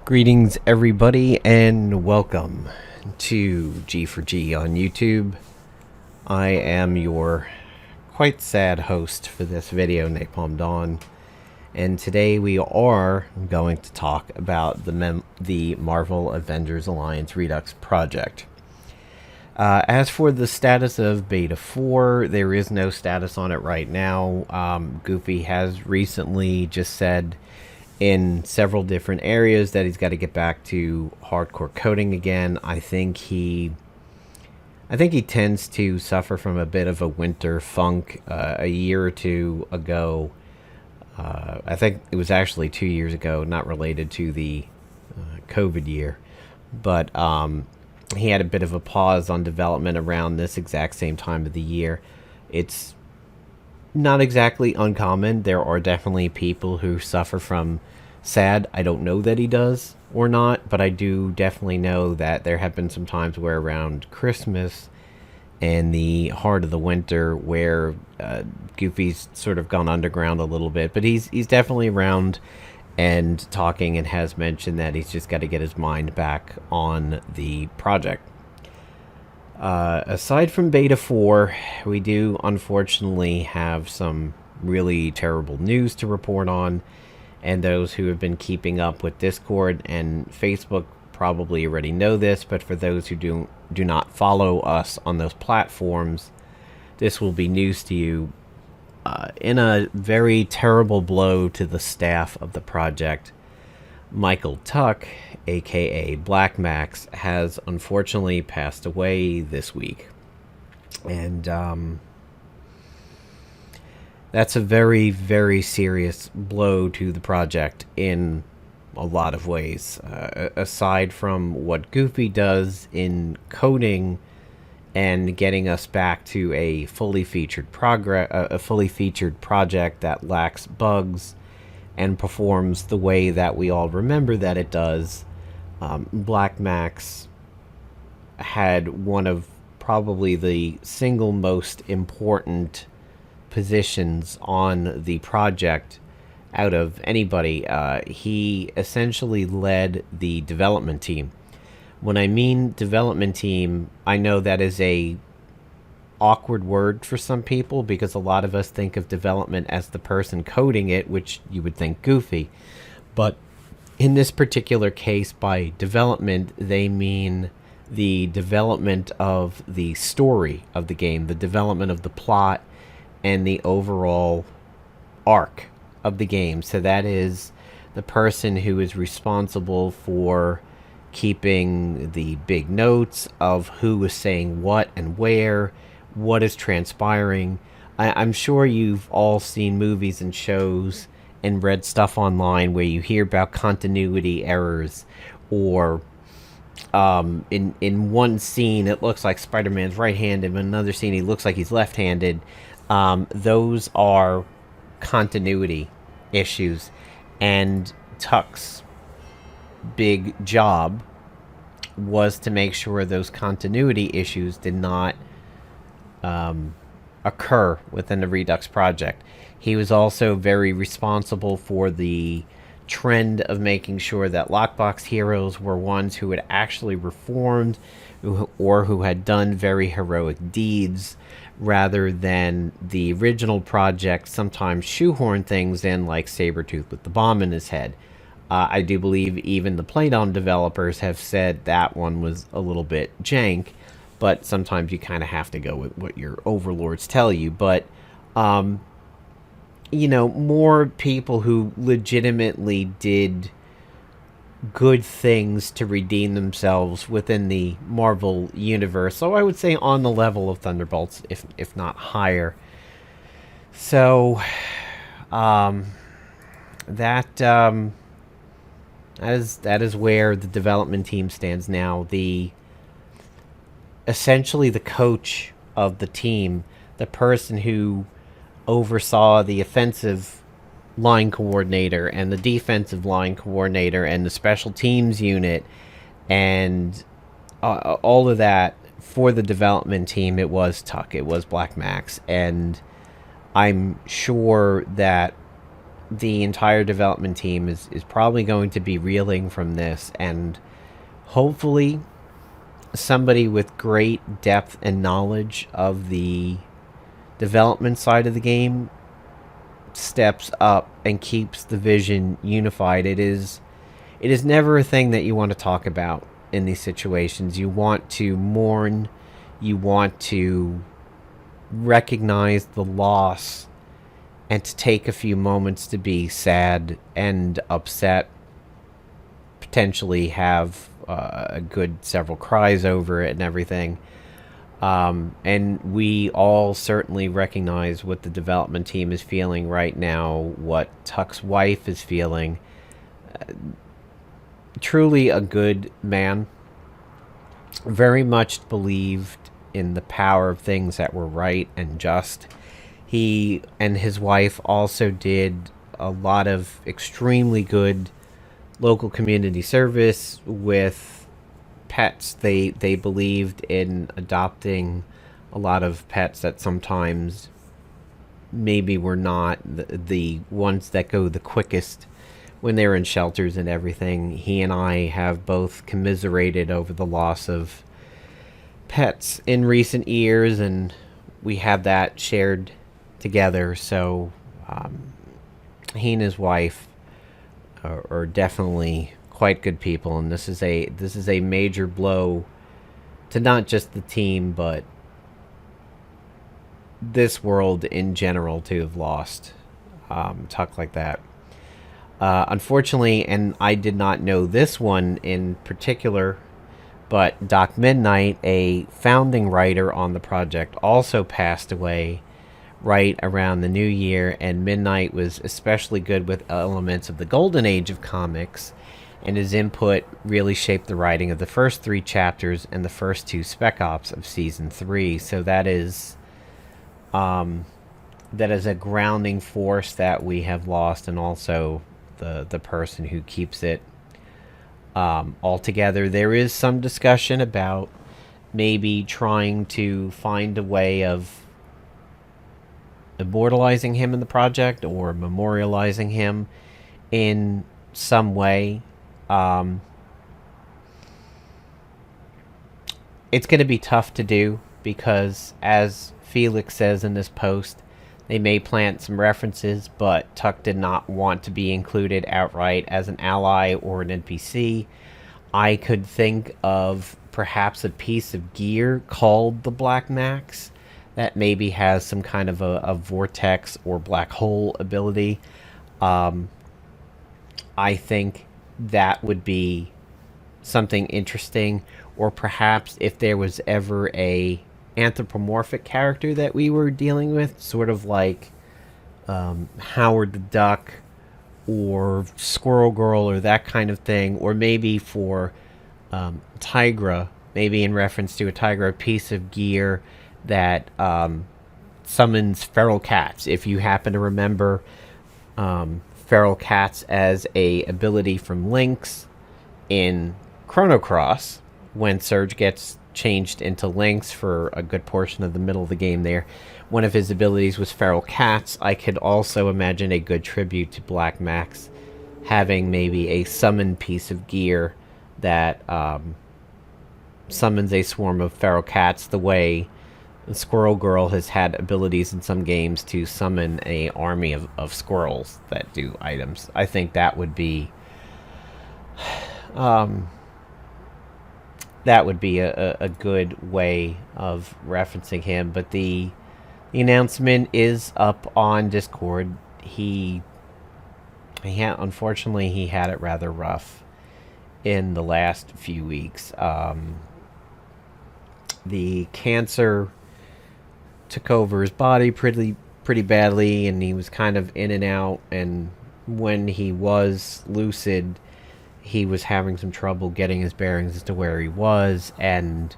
Greetings, everybody, and welcome to G for G on YouTube. I am your quite sad host for this video, Napalm Dawn, and today we are going to talk about the Marvel Avengers Alliance Redux project. As for the status of Beta 4, there is no status on it right now. Goofy has recently just said in several different areas that he's got to get back to hardcore coding again. I think he tends to suffer from a bit of a winter funk. A year or two ago, I think it was actually 2 years ago, not related to the COVID year, but he had a bit of a pause on development around this exact same time of the year. It's not exactly uncommon. There are definitely people who suffer from SAD. I don't know that he does or not, but I do definitely know that there have been some times where around Christmas and the heart of the winter where Goofy's sort of gone underground a little bit, but he's definitely around and talking, and has mentioned that he's just got to get his mind back on the project. Aside from Beta 4, we do unfortunately have some really terrible news to report on, and those who have been keeping up with Discord and Facebook probably already know this, but for those who do not follow us on those platforms, this will be news to you. In a very terrible blow to the staff of the project, Michael Tuck, aka BlackMax, has unfortunately passed away this week. And that's a very, very serious blow to the project in a lot of ways. Aside from what Goofy does in coding and getting us back to a fully featured project that lacks bugs and performs the way that we all remember that it does, BlackMax had one of probably the single most important positions on the project out of anybody. He essentially led the development team. When I mean development team, I know that is a awkward word for some people, because a lot of us think of development as the person coding it, which you would think Goofy. But in this particular case, by development, they mean the development of the story of the game, the development of the plot, and the overall arc of the game. So that is the person who is responsible for keeping the big notes of who is saying what and where, what is transpiring. I'm sure you've all seen movies and shows and read stuff online where you hear about continuity errors, or in one scene it looks like Spider-Man's right-handed, in another scene he looks like he's left-handed. Those are continuity issues, and Tuck's big job was to make sure those continuity issues did not occur within the Redux project. He was also very responsible for the trend of making sure that lockbox heroes were ones who had actually reformed or who had done very heroic deeds, rather than the original project sometimes shoehorn things in, like Sabretooth with the bomb in his head. I do believe even the Playdom developers have said that one was a little bit jank, but sometimes you kind of have to go with what your overlords tell you. But, you know, more people who legitimately did good things to redeem themselves within the Marvel universe. So I would say on the level of Thunderbolts, if not higher. So, that is where the development team stands now. Essentially the coach of the team, the person who oversaw the offensive line coordinator and the defensive line coordinator and the special teams unit and all of that for the development team. It was Tuck, it was BlackMax, and I'm sure that the entire development team is probably going to be reeling from this, and hopefully somebody with great depth and knowledge of the development side of the game steps up and keeps the vision unified. It is never a thing that you want to talk about in these situations. You want to mourn, you want to recognize the loss, and to take a few moments to be sad and upset, potentially have a good several cries over it and everything. And we all certainly recognize what the development team is feeling right now, what Tuck's wife is feeling. Truly a good man. Very much believed in the power of things that were right and just. He and his wife also did a lot of extremely good local community service with pets. They believed in adopting a lot of pets that sometimes maybe were not the ones that go the quickest when they're in shelters and everything. He and I have both commiserated over the loss of pets in recent years, and we have that shared together. So he and his wife are definitely quite good people, and this is a major blow to not just the team but this world in general to have lost Tuck like that. Unfortunately, and I did not know this one in particular, but Doc Midnite, a founding writer on the project, also passed away right around the new year, and Midnite was especially good with elements of the golden age of comics, and his input really shaped the writing of the first 3 chapters and the first 2 Spec Ops of Season 3. So that is a grounding force that we have lost, and also the person who keeps it all together. There is some discussion about maybe trying to find a way of immortalizing him in the project or memorializing him in some way. It's going to be tough to do because, as Felix says in this post, they may plant some references, but Tuck did not want to be included outright as an ally or an NPC. I could think of perhaps a piece of gear called the BlackMax that maybe has some kind of a vortex or black hole ability. I think that would be something interesting. Or perhaps if there was ever a anthropomorphic character that we were dealing with, sort of like Howard the Duck or Squirrel Girl or that kind of thing, or maybe for Tigra, maybe in reference to a Tigra, a piece of gear that summons feral cats. If you happen to remember feral cats as a ability from Lynx in Chrono Cross, when Surge gets changed into Lynx for a good portion of the middle of the game there, one of his abilities was feral cats. I could also imagine a good tribute to BlackMax having maybe a summon piece of gear that summons a swarm of feral cats, the way Squirrel Girl has had abilities in some games to summon a army of squirrels that do items. I think that would be a good way of referencing him. But the announcement is up on Discord. Unfortunately, he had it rather rough in the last few weeks. The cancer took over his body pretty badly, and he was kind of in and out, and when he was lucid, he was having some trouble getting his bearings as to where he was, and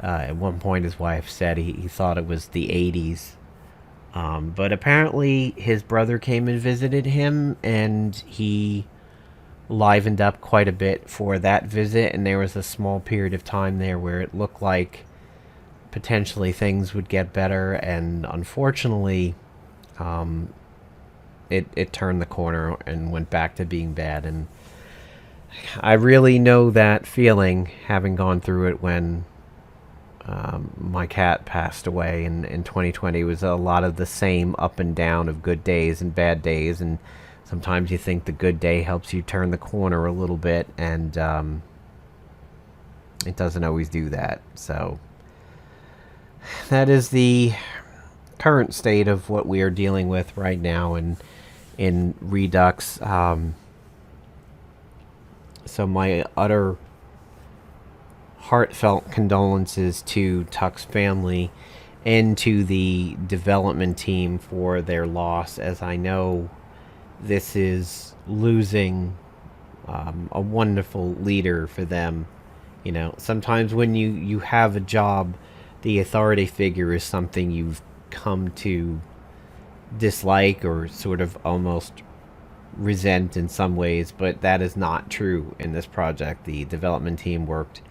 at one point his wife said he thought it was the 80s. But apparently his brother came and visited him, and he livened up quite a bit for that visit, and there was a small period of time there where it looked like potentially things would get better, and unfortunately it turned the corner and went back to being bad. And I really know that feeling, having gone through it when my cat passed away in 2020. It was a lot of the same up and down of good days and bad days, and sometimes you think the good day helps you turn the corner a little bit, and it doesn't always do that. So that is the current state of what we are dealing with right now in Redux. So my utter heartfelt condolences to Tuck's family and to the development team for their loss, as I know this is losing a wonderful leader for them. You know, sometimes when you have a job, the authority figure is something you've come to dislike or sort of almost resent in some ways, but that is not true in this project. The development team worked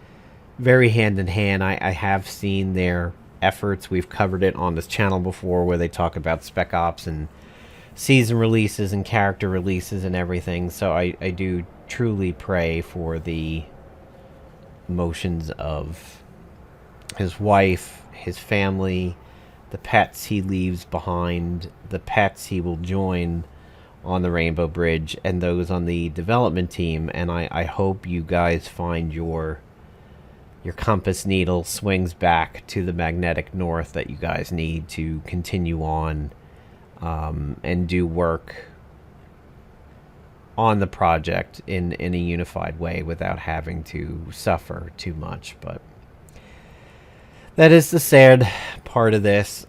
very hand in hand. I have seen their efforts. We've covered it on this channel before, where they talk about spec ops and season releases and character releases and everything. So I do truly pray for the emotions of his wife, his family, the pets he leaves behind, the pets he will join on the Rainbow Bridge, and those on the development team. And I hope you guys find your compass needle swings back to the magnetic north that you guys need to continue on and do work on the project in a unified way without having to suffer too much. But that is the sad part of this.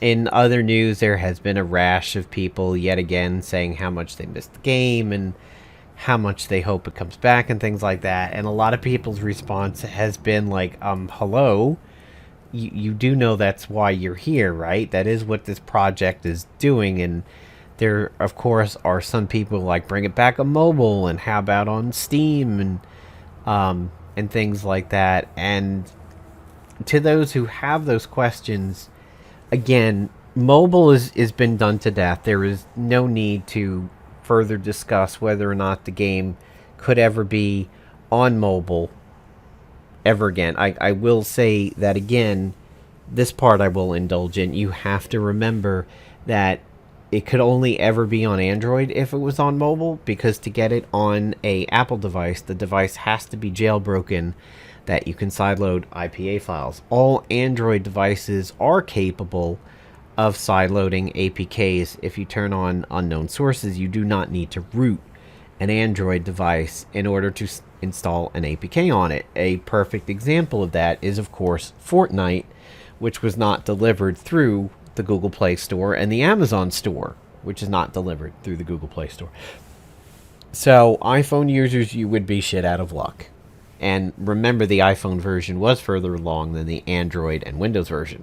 In other news, there has been a rash of people yet again saying how much they missed the game and how much they hope it comes back and things like that. And a lot of people's response has been like, hello, you do know that's why you're here, right? That is what this project is doing. And there, of course, are some people like, bring it back on mobile, and how about on Steam, and things like that. And to those who have those questions, again, mobile is been done to death. There is no need to further discuss whether or not the game could ever be on mobile ever again. I will say that again, this part I will indulge in. You have to remember that it could only ever be on Android if it was on mobile, because to get it on a Apple device, the device has to be jailbroken, that you can sideload IPA files. All Android devices are capable of sideloading APKs. If you turn on unknown sources, you do not need to root an Android device in order to install an APK on it. A perfect example of that is, of course, Fortnite, which was not delivered through the Google Play Store, and the Amazon Store, which is not delivered through the Google Play Store. So iPhone users, you would be shit out of luck. And remember, the iPhone version was further along than the Android and Windows version.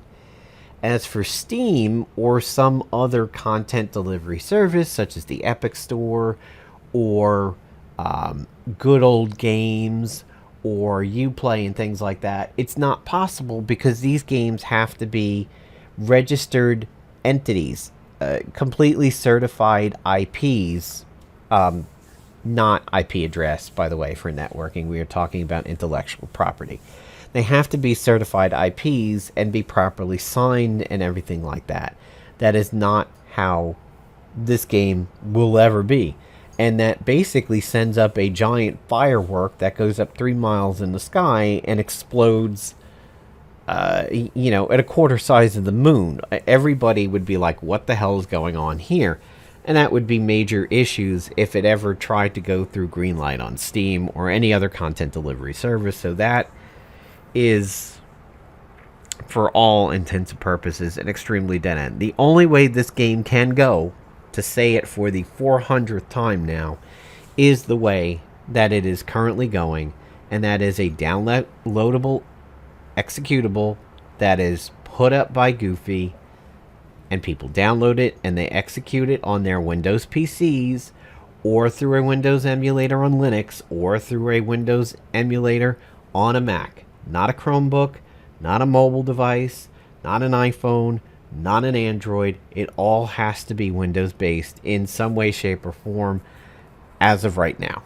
As for Steam or some other content delivery service, such as the Epic Store or Good Old Games or Uplay and things like that, it's not possible, because these games have to be registered entities, completely certified IPs, not IP address, by the way, for networking. We are talking about intellectual property. They have to be certified IPs and be properly signed and everything like that. That is not how this game will ever be. And that basically sends up a giant firework that goes up 3 miles in the sky and explodes, at a quarter size of the moon. Everybody would be like, what the hell is going on here? And that would be major issues if it ever tried to go through Greenlight on Steam or any other content delivery service. So that is, for all intents and purposes, an extremely dead end. The only way this game can go, to say it for the 400th time now, is the way that it is currently going, and that is a downloadable executable that is put up by Goofy, and people download it and they execute it on their Windows PCs, or through a Windows emulator on Linux, or through a Windows emulator on a Mac. Not a Chromebook, not a mobile device, not an iPhone, not an Android. It all has to be Windows based in some way, shape, or form as of right now.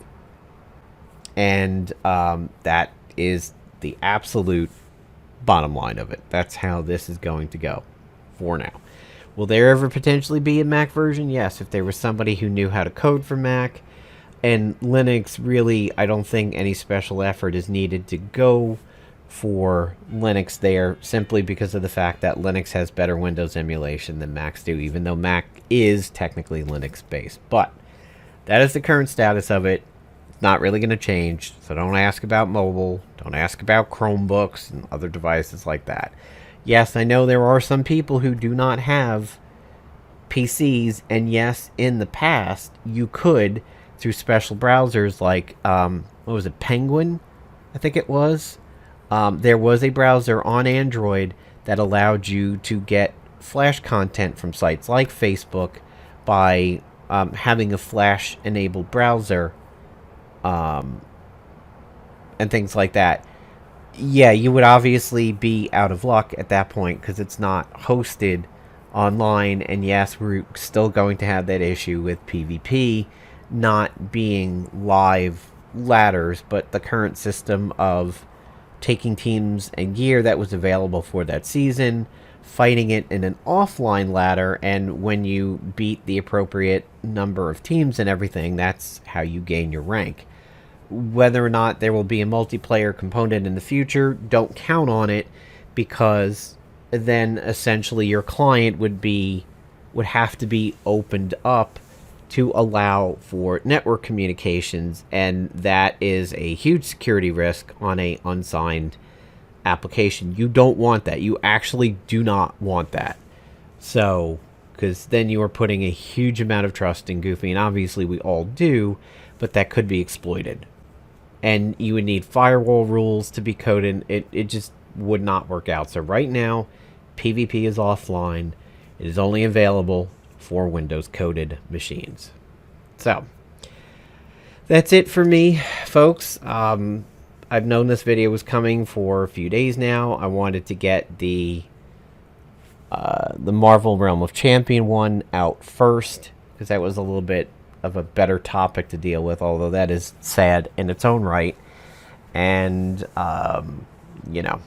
And that is the absolute bottom line of it. That's how this is going to go for now. Will there ever potentially be a Mac version? Yes, if there was somebody who knew how to code for Mac. And Linux, really, I don't think any special effort is needed to go for Linux there, simply because of the fact that Linux has better Windows emulation than Macs do, even though Mac is technically Linux based. But that is the current status of it. It's not really going to change, so don't ask about mobile, don't ask about Chromebooks and other devices like that. Yes, I know there are some people who do not have PCs, and yes, in the past, you could, through special browsers like, what was it, Penguin, I think it was. There was a browser on Android that allowed you to get Flash content from sites like Facebook by having a Flash-enabled browser and things like that. Yeah, you would obviously be out of luck at that point because it's not hosted online. And yes, we're still going to have that issue with PvP not being live ladders, but the current system of taking teams and gear that was available for that season, fighting it in an offline ladder, and when you beat the appropriate number of teams and everything, that's how you gain your rank. Whether or not there will be a multiplayer component in the future, don't count on it, because then essentially your client would have to be opened up to allow for network communications, and that is a huge security risk on a unsigned application. You don't want that. You actually do not want that. So, because then you are putting a huge amount of trust in Goofy, and obviously we all do, but that could be exploited. And you would need firewall rules to be coded. It just would not work out. So right now, PvP is offline. It is only available for Windows coded machines. So that's it for me, folks. I've known this video was coming for a few days now. I wanted to get the Marvel Realm of Champion one out first, because that was a little bit of a better topic to deal with, although that is sad in its own right. And you know,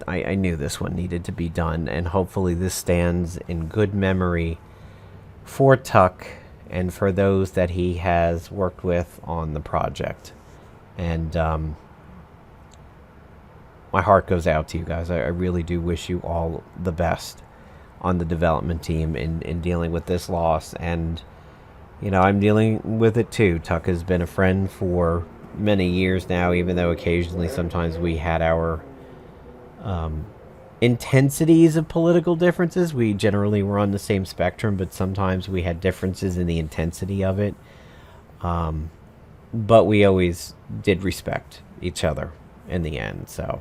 I knew this one needed to be done, and hopefully this stands in good memory for Tuck and for those that he has worked with on the project. And my heart goes out to you guys. I really do wish you all the best on the development team in dealing with this loss. And you know, I'm dealing with it too. Tuck has been a friend for many years now, even though occasionally sometimes we had our intensities of political differences. We generally were on the same spectrum, but sometimes we had differences in the intensity of it. But we always did respect each other in the end. So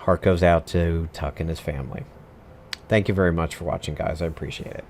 heart goes out to Tuck and his family. Thank you very much for watching, guys. I appreciate it.